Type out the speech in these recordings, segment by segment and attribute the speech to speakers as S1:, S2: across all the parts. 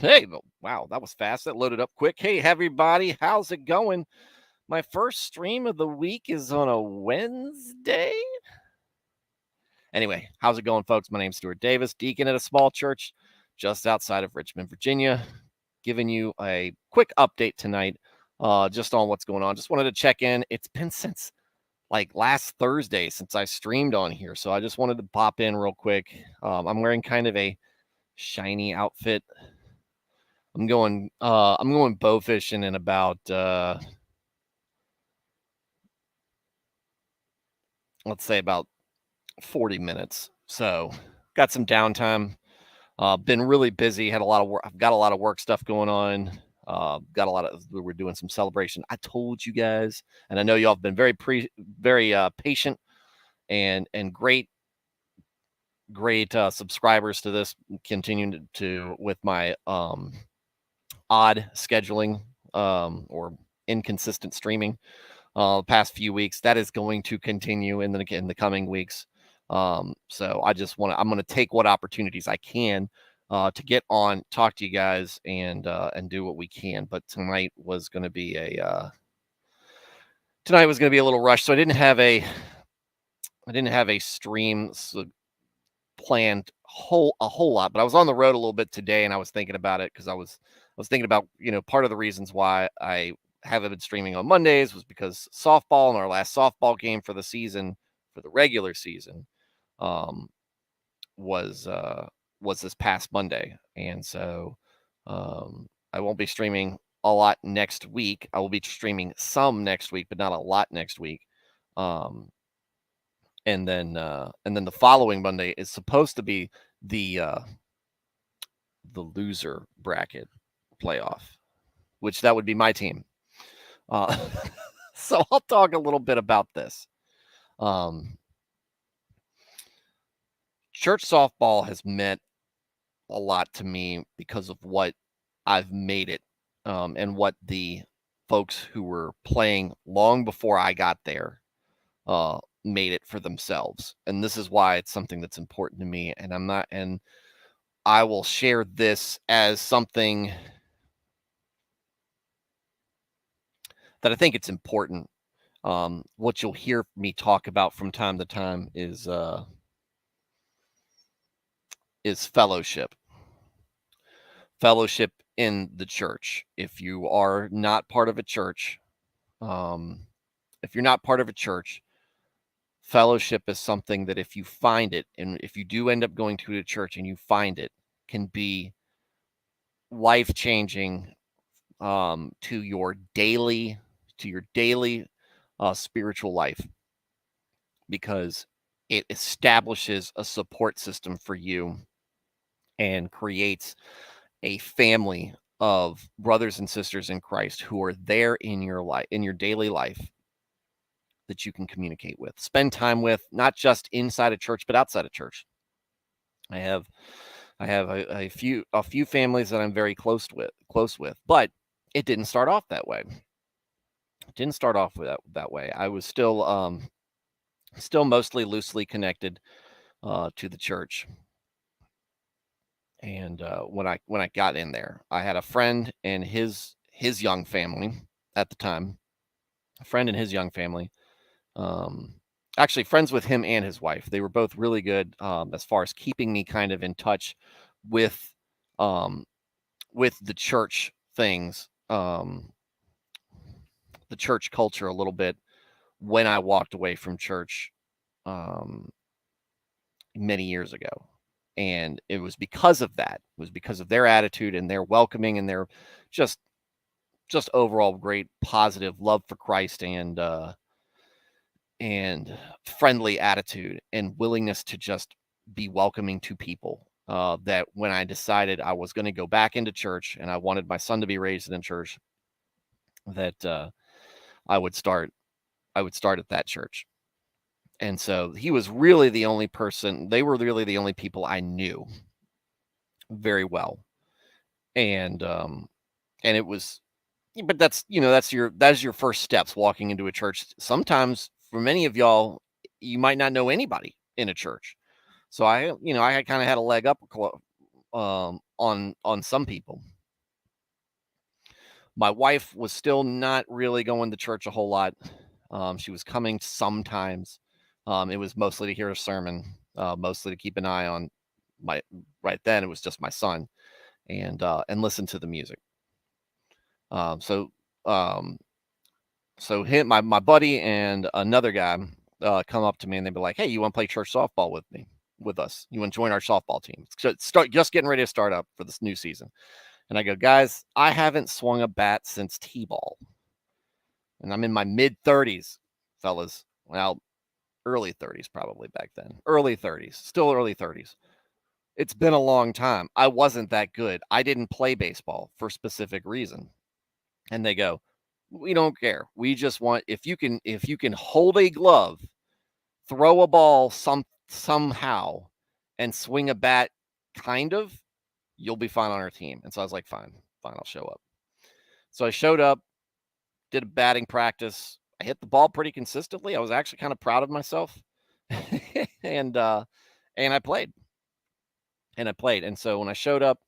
S1: Hey, wow, that was fast. That loaded up quick. Hey, everybody, how's it going? My first stream of the week is on a Wednesday. Anyway, how's it going, folks? My name's Stuart Davis, deacon at a small church just outside of Richmond, Virginia, giving you a quick update tonight just on what's going on. Just wanted to check in. It's been since like last Thursday since I streamed on here, so I just wanted to pop in real quick. I'm wearing kind of a shiny outfit. I'm going bow fishing in about let's say about 40 minutes. So got some downtime. Been really busy. Had a lot of work. I've got a lot of work stuff going on. We're doing some celebration. I told you guys, and I know y'all have been very patient and great subscribers to this. Continuing to with my odd scheduling or inconsistent streaming the past few weeks. That is going to continue in the coming weeks. So I'm going to take what opportunities I can to get on, talk to you guys, and do what we can. But tonight was going to be a little rush, so I didn't have a stream planned a whole lot. But I was on the road a little bit today, and I was thinking about it because I was thinking about part of the reasons why I haven't been streaming on Mondays was because softball and our last softball game for the season, for the regular season, was this past Monday. And so I won't be streaming a lot next week. I will be streaming some next week, but not a lot next week. And then the following Monday is supposed to be the loser bracket playoff, which that would be my team. So I'll talk a little bit about this. Church softball has meant a lot to me because of what I've made it, and what the folks who were playing long before I got there made it for themselves. And this is why it's something that's important to me. And I will share this as something that I think it's important. What you'll hear me talk about from time to time is fellowship. Fellowship in the church. If you are not part of a church, fellowship is something that if you find it, and if you do end up going to a church and you find it, can be life-changing to your daily spiritual life, because it establishes a support system for you and creates a family of brothers and sisters in Christ who are there in your life, in your daily life, that you can communicate with, spend time with, not just inside a church, but outside of church. I have a few families that I'm very close with, but it didn't start off that way. That way. I was still mostly loosely connected to the church. And when I got in there, I had a friend and his young family at the time. A friend and his young family. Actually, friends with him and his wife. They were both really good as far as keeping me kind of in touch with the church things, the church culture a little bit when I walked away from church many years ago. And it was because of that. It was because of their attitude and their welcoming and their just overall great positive love for Christ and friendly attitude and willingness to just be welcoming to people. That when I decided I was going to go back into church and I wanted my son to be raised in church, that I would start at that church. And so he was really the only person. They were really the only people I knew very well. And it was, but that's your first steps walking into a church. Sometimes for many of y'all, you might not know anybody in a church. So I kind of had a leg up on on some people. My wife was still not really going to church a whole lot. She was coming sometimes. It was mostly to hear a sermon, mostly to keep an eye on my. Right then, it was just my son, and listen to the music. So him, my buddy, and another guy come up to me and they'd be like, "Hey, you want to play church softball with us? You want to join our softball team? Just getting ready to start up for this new season." And I go, "Guys, I haven't swung a bat since T-ball, and I'm in my mid-30s, fellas. Well, early 30s probably back then. Early 30s, still early 30s. It's been a long time. I wasn't that good. I didn't play baseball for a specific reason." And they go, "We don't care. We just want if you can hold a glove, throw a ball somehow, and swing a bat, kind of, you'll be fine on our team." And so I was like, "Fine, I'll show up." So I showed up, did a batting practice. I hit the ball pretty consistently. I was actually kind of proud of myself, and I played, And so when I showed up,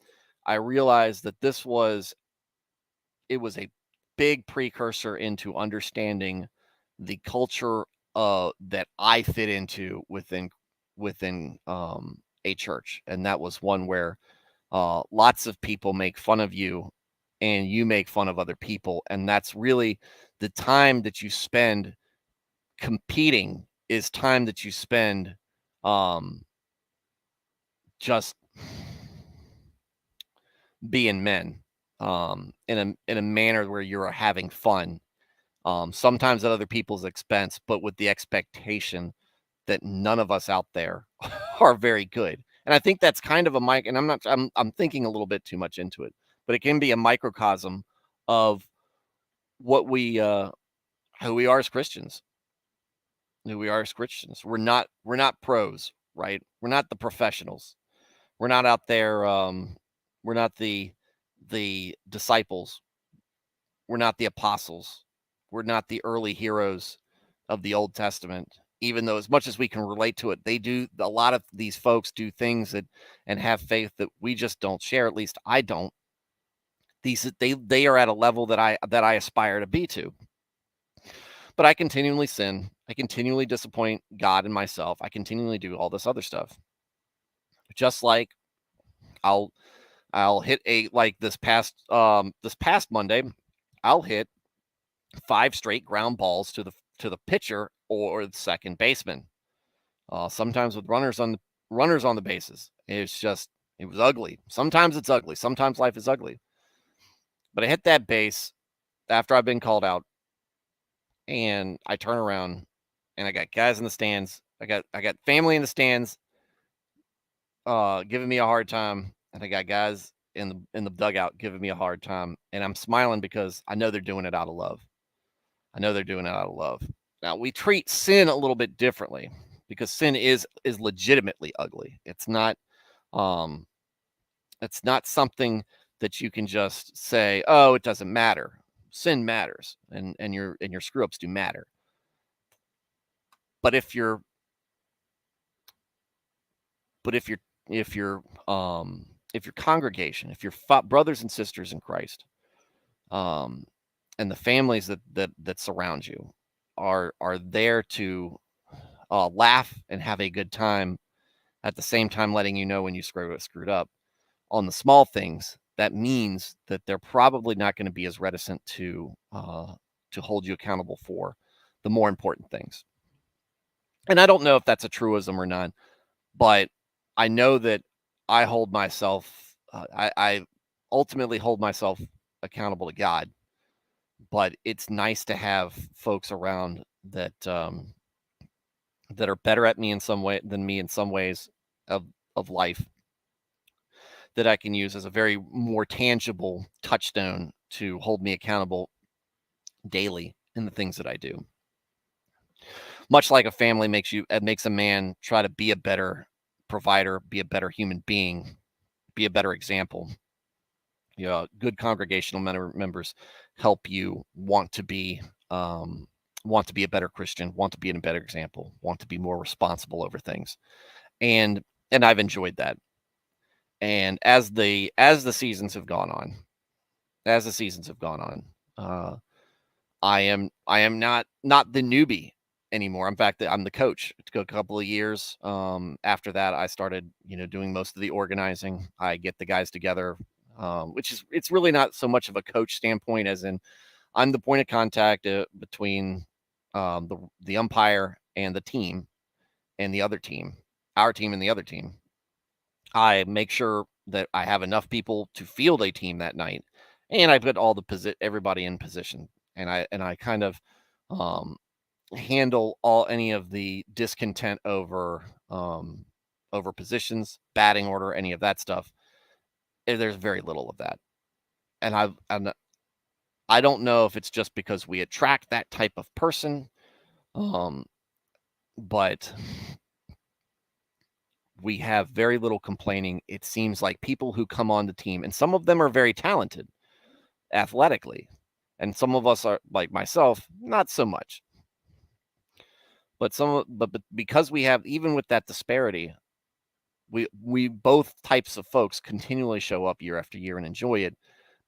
S1: I realized that it was a big precursor into understanding the culture that I fit into within a church, and that was one where lots of people make fun of you, and you make fun of other people, and that's really the time that you spend competing is time that you spend just being men in a manner where you're having fun. Sometimes at other people's expense, but with the expectation that none of us out there are very good. And I think that's kind of and I'm thinking a little bit too much into it, but it can be a microcosm of what who we are as Christians. Who we are as Christians. We're not pros, right? We're not the professionals. We're not out there. We're not the disciples. We're not the apostles. We're not the early heroes of the Old Testament, even though as much as we can relate to it, a lot of these folks do things and have faith that we just don't share. At least I don't. They are at a level that I aspire to be to. But I continually sin. I continually disappoint God and myself. I continually do all this other stuff. Just like I'll hit this past Monday, I'll hit 5 straight ground balls to the pitcher or the second baseman. Sometimes with runners on the bases. It was ugly. Sometimes it's ugly. Sometimes life is ugly. But I hit that base after I've been called out, and I turn around, and I got guys in the stands. I got family in the stands, giving me a hard time, and I got guys in the dugout giving me a hard time, and I'm smiling because I know they're doing it out of love. Now, we treat sin a little bit differently because sin is legitimately ugly. It's not something that you can just say, "Oh, it doesn't matter." Sin matters, and your screw ups do matter. But if your congregation, if your brothers and sisters in Christ, and the families that surround you are there to laugh and have a good time, at the same time letting you know when you screwed up on the small things, that means that they're probably not going to be as reticent to hold you accountable for the more important things. And I don't know if that's a truism or not, but I know that I hold myself, I ultimately hold myself accountable to God. But it's nice to have folks around that that are better at me in some way than me in some ways of life, that I can use as a very more tangible touchstone to hold me accountable daily in the things that I do. Much like a family makes a man try to be a better provider, be a better human being, be a better example. Good congregational members help you want to be a better Christian, want to be a better example, want to be more responsible over things, and I've enjoyed that. And as the seasons have gone on, I am not the newbie anymore. In fact, I'm the coach. It took a couple of years. After that, I started, doing most of the organizing. I get the guys together, it's really not so much of a coach standpoint as in I'm the point of contact between the umpire and the team and the other team, our team and the other team. I make sure that I have enough people to field a team that night, and I put everybody in position, and I kind of handle any of the discontent over positions, batting order, any of that stuff. There's very little of that, and I don't know if it's just because we attract that type of person, but we have very little complaining. It seems like people who come on the team, and some of them are very talented athletically, and some of us are, like myself, not so much. But because we have, even with that disparity, we both types of folks continually show up year after year and enjoy it,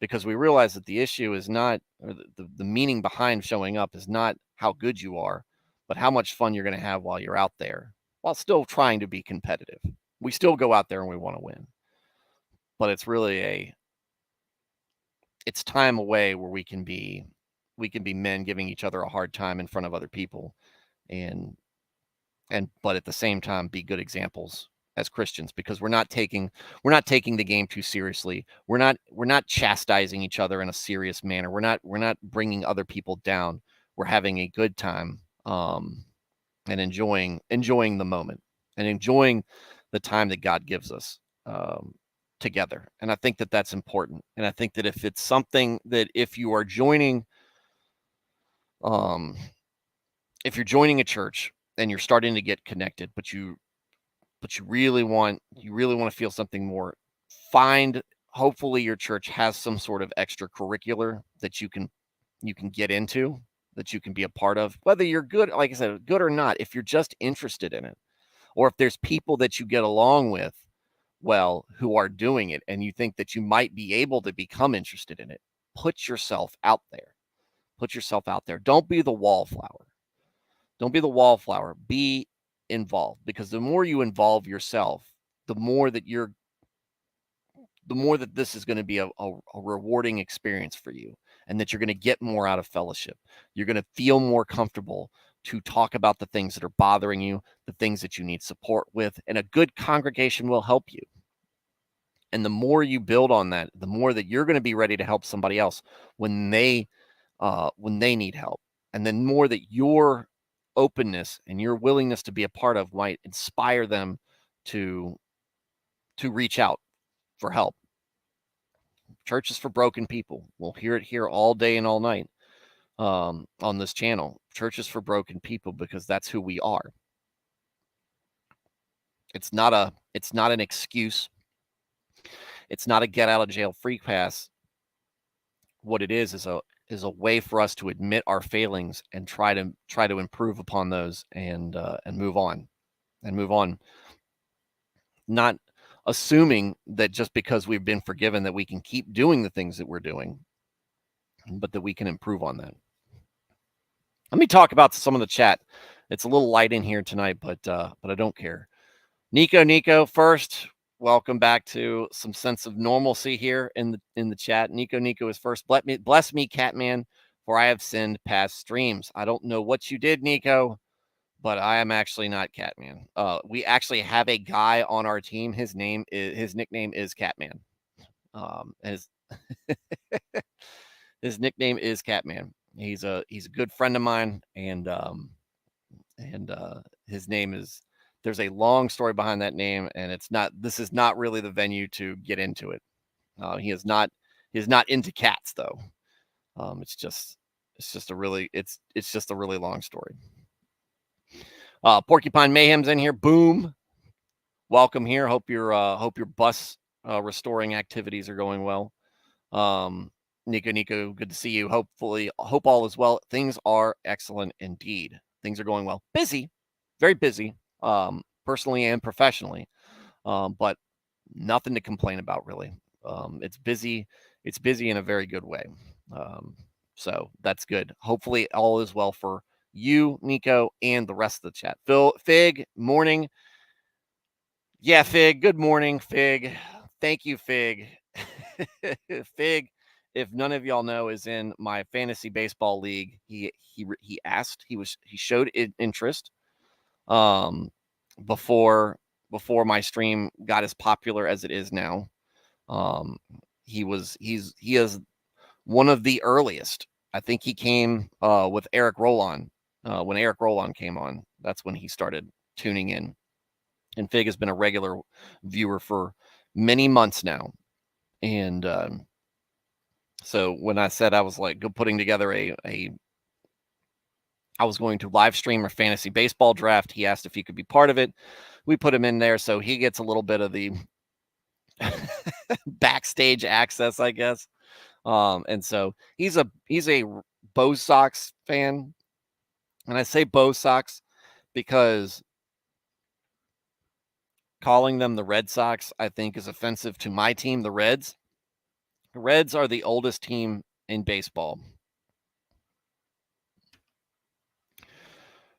S1: because we realize that the issue is not, or the meaning behind showing up is not how good you are, but how much fun you're going to have while you're out there, while still trying to be competitive. We still go out there and we want to win, but it's really it's time away where we can be men giving each other a hard time in front of other people, and but at the same time be good examples as Christians, because we're not taking the game too seriously. We're not chastising each other in a serious manner. We're not bringing other people down. We're having a good time, and enjoying the moment, and enjoying the time that God gives us together. And I think that that's important. And I think that if it's something that if you are joining, if you're joining a church and you're starting to get connected, but you really want to feel something more, hopefully your church has some sort of extracurricular that you can get into, that you can be a part of, whether you're good, like I said, good or not. If you're just interested in it, or if there's people that you get along with well who are doing it, and you think that you might be able to become interested in it, put yourself out there. Don't be the wallflower. Be involved, because the more you involve yourself, the more that this is going to be a rewarding experience for you, and that you're going to get more out of fellowship. You're going to feel more comfortable to talk about the things that are bothering you, the things that you need support with, and a good congregation will help you. And the more you build on that, the more that you're going to be ready to help somebody else when they need help. And then more that your openness and your willingness to be a part of might inspire them to reach out for help. Church is for broken people. We'll hear it here all day and all night on this channel. Church is for broken people, because that's who we are. It's not an excuse. It's not a get out of jail free pass. What it is a way for us to admit our failings and try to improve upon those, and move on. Not assuming that just because we've been forgiven that we can keep doing the things that we're doing, but that we can improve on that. Let me talk about some of the chat. It's a little light in here tonight, but I don't care. Nico, first, welcome back to some sense of normalcy here in the chat. Nico is first. Bless me, Catman, for I have sinned past streams. I don't know what you did, Nico, but I am actually not Catman. We actually have a guy on our team. His nickname is Catman. His his nickname is Catman. He's a good friend of mine, and his name is. There's a long story behind that name, and this is not really the venue to get into it. He is not into cats, though. It's just a really long story. Porcupine Mayhem's in here. Boom. Welcome here. Hope your bus restoring activities are going well. Nico, good to see you. Hope all is well. Things are excellent indeed. Things are going well. Busy, very busy, personally and professionally. But Nothing to complain about, really. It's busy. It's busy in a very good way. So that's good. Hopefully all is well for you, Nico, and the rest of the chat. Fig, morning. Yeah, Fig, good morning, Fig. Thank you, Fig. Fig, if none of y'all know, is in my fantasy baseball league. He showed interest before my stream got as popular as it is now. He is one of the earliest. I think he came with Eric Rollon. When Eric Rollon came on, that's when he started tuning in. And Fig has been a regular viewer for many months now. And so when I said I was like putting together I was going to live stream a fantasy baseball draft, he asked if he could be part of it. We put him in there, so he gets a little bit of the backstage access, I guess. And so he's a Bo Sox fan. And I say Bo Sox because calling them the Red Sox, I think, is offensive to my team, the Reds. The Reds are the oldest team in baseball.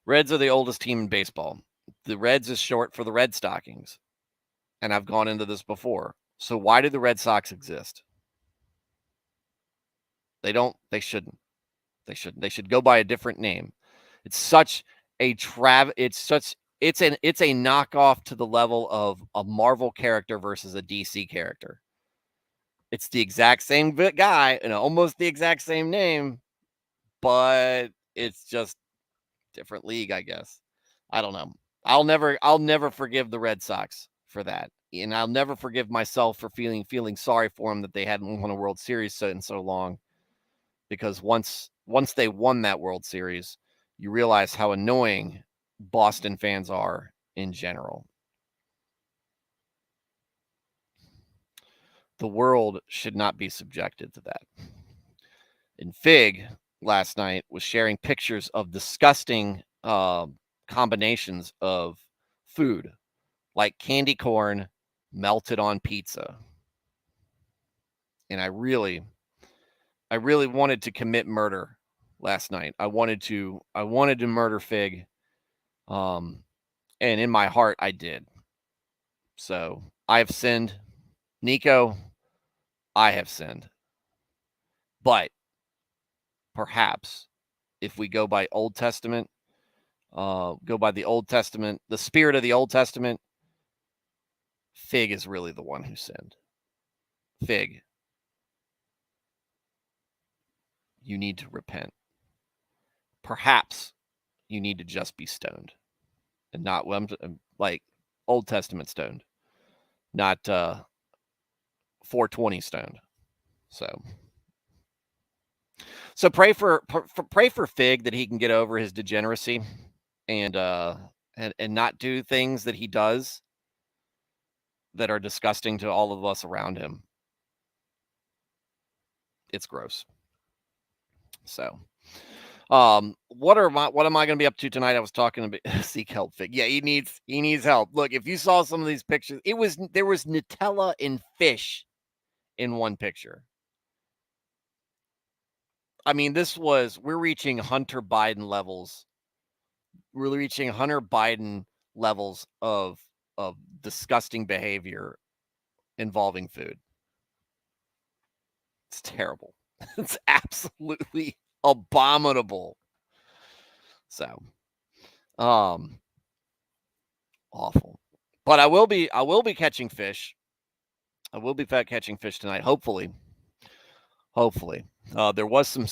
S1: Reds are the oldest team in baseball. The Reds is short for the Red Stockings. And I've gone into this before. So why do the Red Sox exist? They shouldn't. They should go by a different name. It's such a it's a knockoff to the level of a Marvel character versus a DC character. It's the exact same guy and almost the exact same name, but it's just different league, I guess. I don't know. I'll never forgive the Red Sox for that. And I'll never forgive myself for feeling sorry for them that they hadn't won a World Series in so long. Because once they won that World Series, you realize how annoying Boston fans are in general. The world should not be subjected to that. And Fig last night was sharing pictures of disgusting combinations of food, like candy corn melted on pizza. And I really wanted to commit murder last night. I wanted to murder Fig. And in my heart, I did. So I have sinned. Nico, I have sinned. But perhaps if we go by Old Testament, the spirit of the Old Testament, Fig is really the one who sinned. Fig, you need to repent. Perhaps you need to just be stoned. And not like Old Testament stoned. Not 420 stoned. So pray for Fig that he can get over his degeneracy and not do things that he does that are disgusting to all of us around him. It's gross. So, what am I going to be up to tonight? I was talking about seek help, Fig. Yeah, he needs help. Look, if you saw some of these pictures, there was Nutella and fish in one picture. I mean, we're reaching Hunter Biden levels. We're reaching Hunter Biden levels of disgusting behavior involving food. It's terrible. It's absolutely abominable. So, awful. But I will be catching fish. I will be catching fish tonight. Hopefully. There was a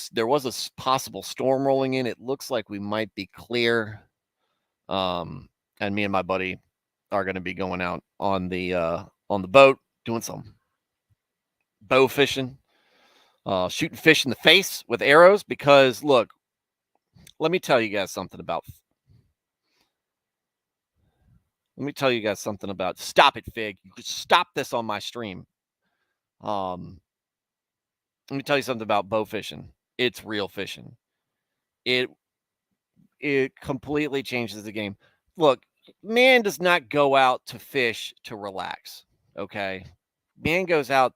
S1: possible storm rolling in. It looks like we might be clear. And me and my buddy are going to be going out on the boat doing some bow fishing, shooting fish in the face with arrows. Because look, let me tell you guys something about. Stop it, Fig. You could stop this on my stream. Let me tell you something about bow fishing. It's real fishing. It completely changes the game. Look, man does not go out to fish to relax. Okay. Man goes out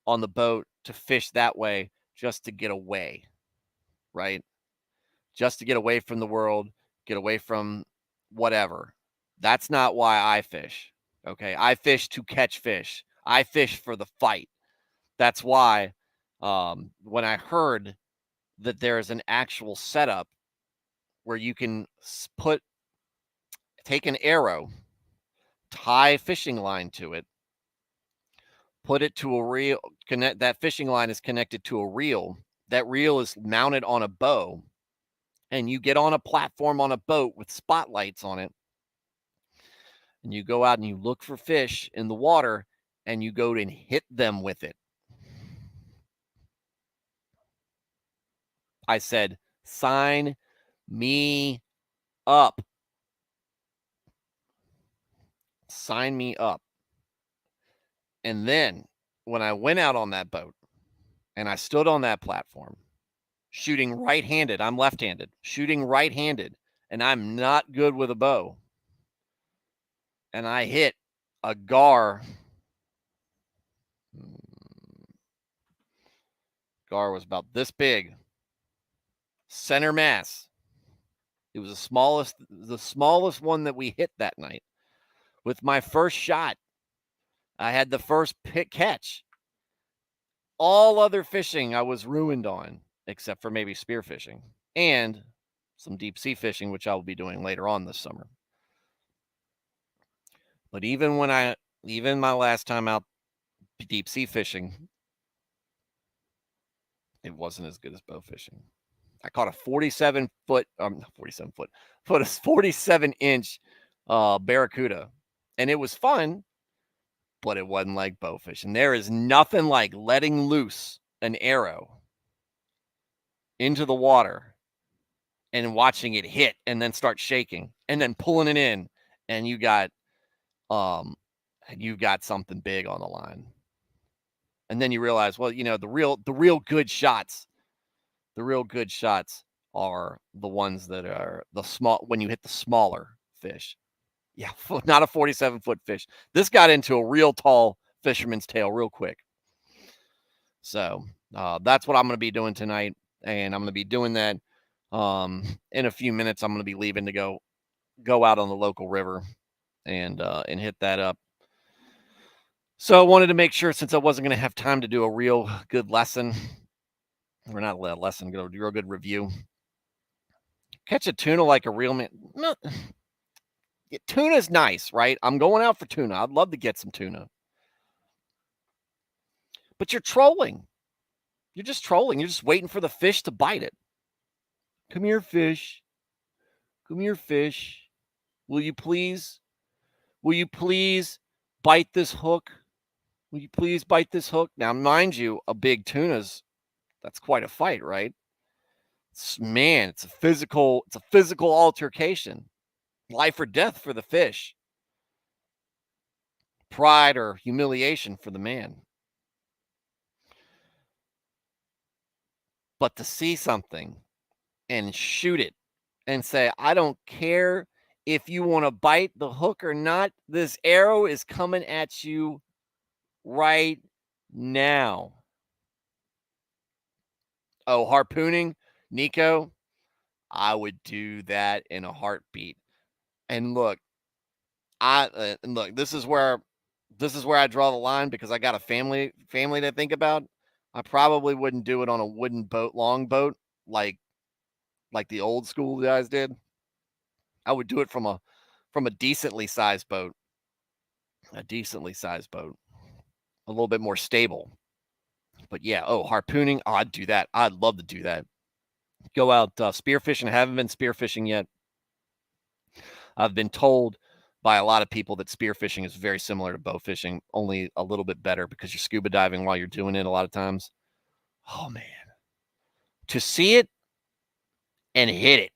S1: on the boat to fish that way just to get away, right? Just to get away from the world, get away from whatever. That's not why I fish. Okay. I fish to catch fish. I fish for the fight. That's why when I heard that there's an actual setup where you can take an arrow, tie a fishing line to it, put it to a reel, connect that fishing line is connected to a reel. That reel is mounted on a bow, and you get on a platform on a boat with spotlights on it, and you go out and you look for fish in the water, and you go and hit them with it. I said, sign me up. Sign me up. And then when I went out on that boat and I stood on that platform, shooting right-handed, I'm left-handed, shooting right-handed, and I'm not good with a bow. And I hit a gar. Gar was about this big, center mass. It was the smallest one that we hit that night. With my first shot, I had the first catch. All other fishing I was ruined on, except for maybe spearfishing and some deep sea fishing, which I will be doing later on this summer. But even my last time out deep sea fishing, it wasn't as good as bow fishing. I caught a 47 inch barracuda, and it was fun, but it wasn't like bow fishing. There is nothing like letting loose an arrow into the water and watching it hit and then start shaking and then pulling it in, and you got something big on the line. And then you realize, well, the real good shots are the ones that are the small, when you hit the smaller fish. Yeah, not a 47-foot fish. This got into a real tall fisherman's tail real quick. So that's what I'm going to be doing tonight, and I'm going to be doing that in a few minutes. I'm going to be leaving to go out on the local river and hit that up. So I wanted to make sure, since I wasn't going to have time to do a real good lesson, or not a lesson, a real good review. Catch a tuna like a real man. No, tuna's nice, right? I'm going out for tuna. I'd love to get some tuna. But you're trolling. You're just trolling. You're just waiting for the fish to bite it. Come here, fish. Come here, fish. Will you please? Will you please bite this hook? Will you please bite this hook? Now, mind you, a big that's quite a fight, right? It's a physical altercation. Life or death for the fish. Pride or humiliation for the man. But to see something and shoot it and say, I don't care if you want to bite the hook or not, this arrow is coming at you right now. Oh, harpooning, Nico, I would do that in a heartbeat. And look, this is where I draw the line, because I got a family to think about. I probably wouldn't do it on a wooden boat, long boat, like the old school guys did. I would do it from a decently sized boat, a little bit more stable. But yeah, harpooning, I'd do that. I'd love to do that. Go out spearfishing. I haven't been spearfishing yet. I've been told by a lot of people that spearfishing is very similar to bow fishing, only a little bit better, because you're scuba diving while you're doing it a lot of times. Oh, man. To see it and hit it.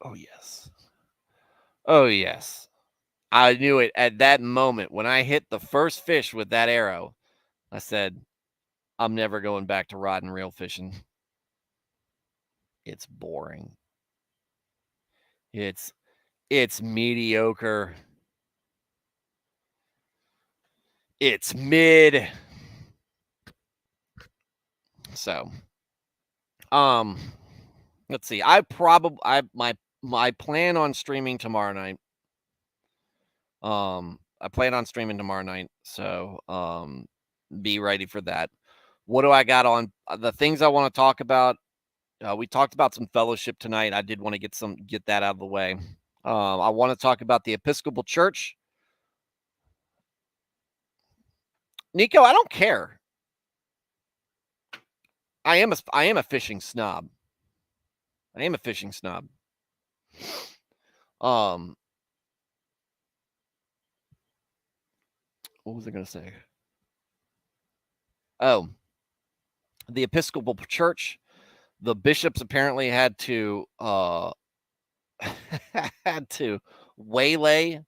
S1: Oh, yes. Oh, yes. I knew it at that moment. When I hit the first fish with that arrow, I said, I'm never going back to rod and reel fishing. It's boring. It's It's mediocre. It's mid. So, let's see. My plan on streaming tomorrow night. I plan on streaming tomorrow night, so be ready for that. What do I got on the things I want to talk about? We talked about some fellowship tonight. I did want to get that out of the way. I want to talk about the Episcopal Church. Nico, I don't care. I am a fishing snob. I am a fishing snob. What was I going to say? Oh, the Episcopal Church. The bishops apparently had to had to waylay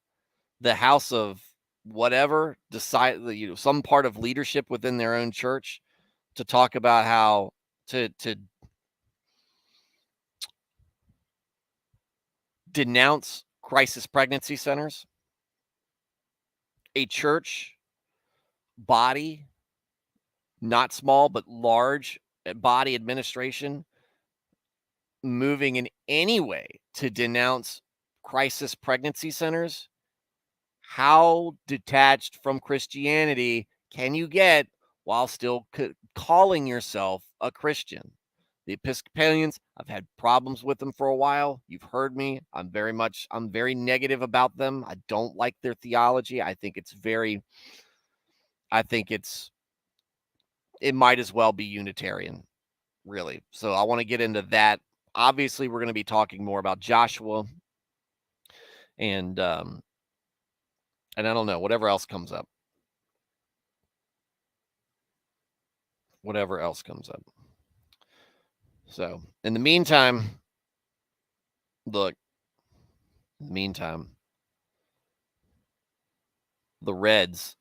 S1: the house of whatever, decide some part of leadership within their own church to talk about how to denounce crisis pregnancy centers. A church body, not small but large body administration, moving in any way to denounce crisis pregnancy centers. How detached from Christianity can you get while still calling yourself a Christian? The Episcopalians, I've had problems with them for a while. You've heard me. I'm very negative about them. I don't like their theology. I think it might as well be Unitarian, really. So I want to get into that. Obviously, we're going to be talking more about Joshua and I don't know, whatever else comes up. Whatever else comes up. So, in the meantime, the Reds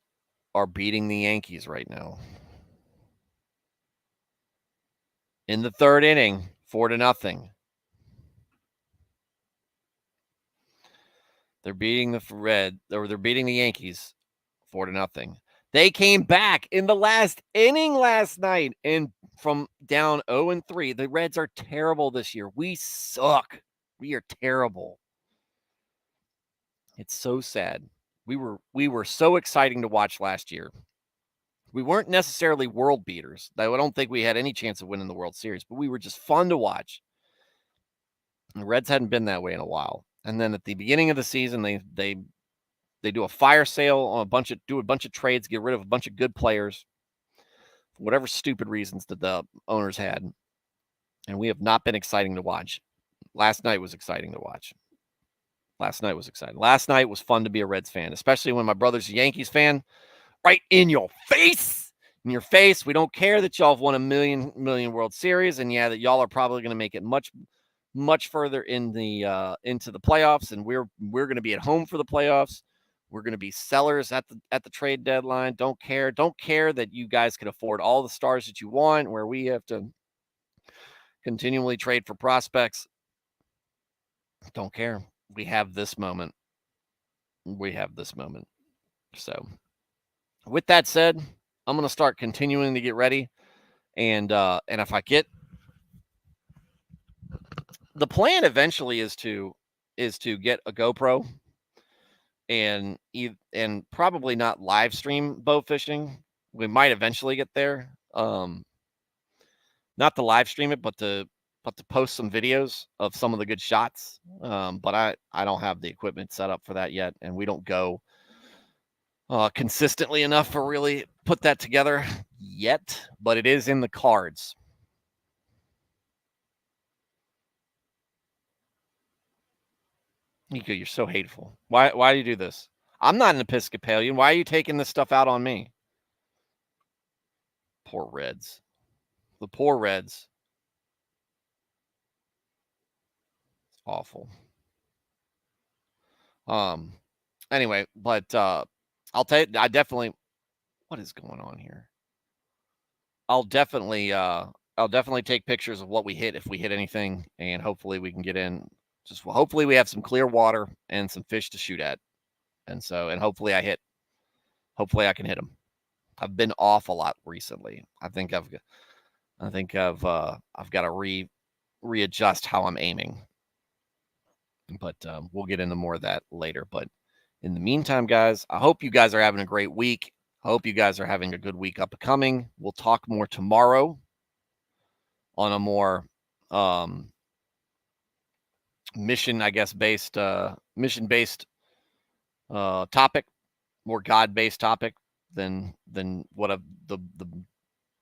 S1: are beating the Yankees right now. In the third inning, 4-0. They're beating they're beating the Yankees 4-0. They came back in the last inning last night and from down 0-3. The Reds are terrible this year. We suck. We are terrible. It's so sad. We were so exciting to watch last year. We weren't necessarily world beaters. I don't think we had any chance of winning the World Series, but we were just fun to watch. The Reds hadn't been that way in a while. And then at the beginning of the season, they do a fire sale on a bunch of trades, get rid of a bunch of good players, for whatever stupid reasons that the owners had. And we have not been exciting to watch. Last night was exciting to watch. Last night was exciting. Last night was fun to be a Reds fan, especially when my brother's a Yankees fan. Right in your face. In your face. We don't care that y'all have won a million World Series, and yeah, that y'all are probably going to make it much further in the into the playoffs, and we're going to be at home for the playoffs. We're going to be sellers at the trade deadline. Don't care that you guys can afford all the stars that you want, where we have to continually trade for prospects. Don't care. We have this moment. So, with that said, I'm going to start continuing to get ready, and if I get the plan, eventually is to get a GoPro and probably not live stream bow fishing. We might eventually get there. Not to live stream it, but to post some videos of some of the good shots. But I don't have the equipment set up for that yet, and we don't go consistently enough to really put that together yet. But it is in the cards. Nico, you're so hateful. Why do you do this? I'm not an Episcopalian. Why are you taking this stuff out on me? Poor Reds. The poor Reds. It's awful. Anyway, but I'll tell you, what is going on here? I'll definitely take pictures of what we hit if we hit anything, and hopefully we can get in Just hopefully we have some clear water and some fish to shoot at. And hopefully I can hit them. I've been off a lot recently. I think I've got to readjust how I'm aiming. But we'll get into more of that later. But in the meantime, guys, I hope you guys are having a great week. I hope you guys are having a good week upcoming. We'll talk more tomorrow on a more mission based topic, more God-based topic than what the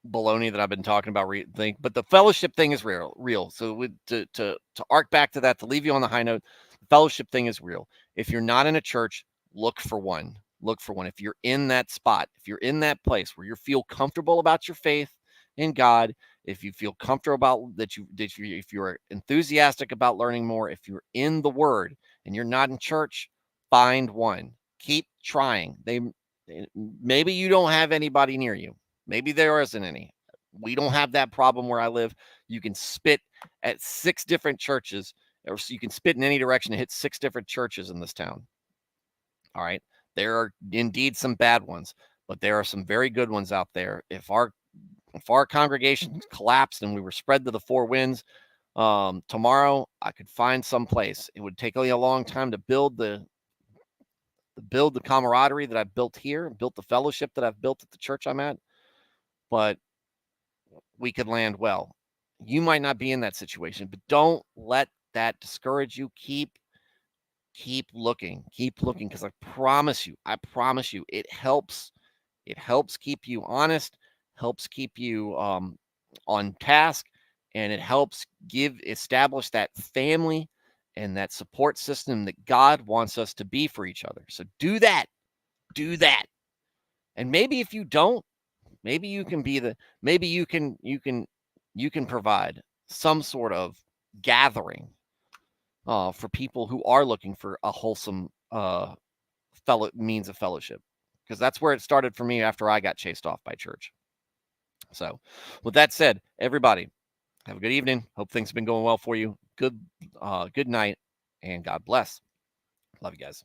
S1: baloney that I've been talking about. But the fellowship thing is real. So to arc back to that, to leave you on the high note, the fellowship thing is real. If you're not in a church, look for one. If you're in that spot, if you're in that place where you feel comfortable about your faith in God, if you feel comfortable about if you're enthusiastic about learning more, if you're in the Word and you're not in church, find one. Keep trying. Maybe you don't have anybody near you. Maybe there isn't any. We don't have that problem where I live. You can spit at 6 different churches, or so you can spit in any direction and hit 6 different churches in this town. All right. There are indeed some bad ones, but there are some very good ones out there. If our congregation collapsed and we were spread to the 4 winds, tomorrow I could find some place. It would take me a long time to build the camaraderie that I've built here, built the fellowship that I've built at the church I'm at, but we could land well. You might not be in that situation, but don't let that discourage you. Keep looking, because I promise you, it helps keep you honest, helps keep you on task, and it helps establish that family and that support system that God wants us to be for each other. So do that. And maybe if you don't, maybe you can provide some sort of gathering for people who are looking for a wholesome means of fellowship, because that's where it started for me after I got chased off by church. So with that said, everybody have a good evening. Hope things have been going well for you. Good night, and God bless. Love you guys.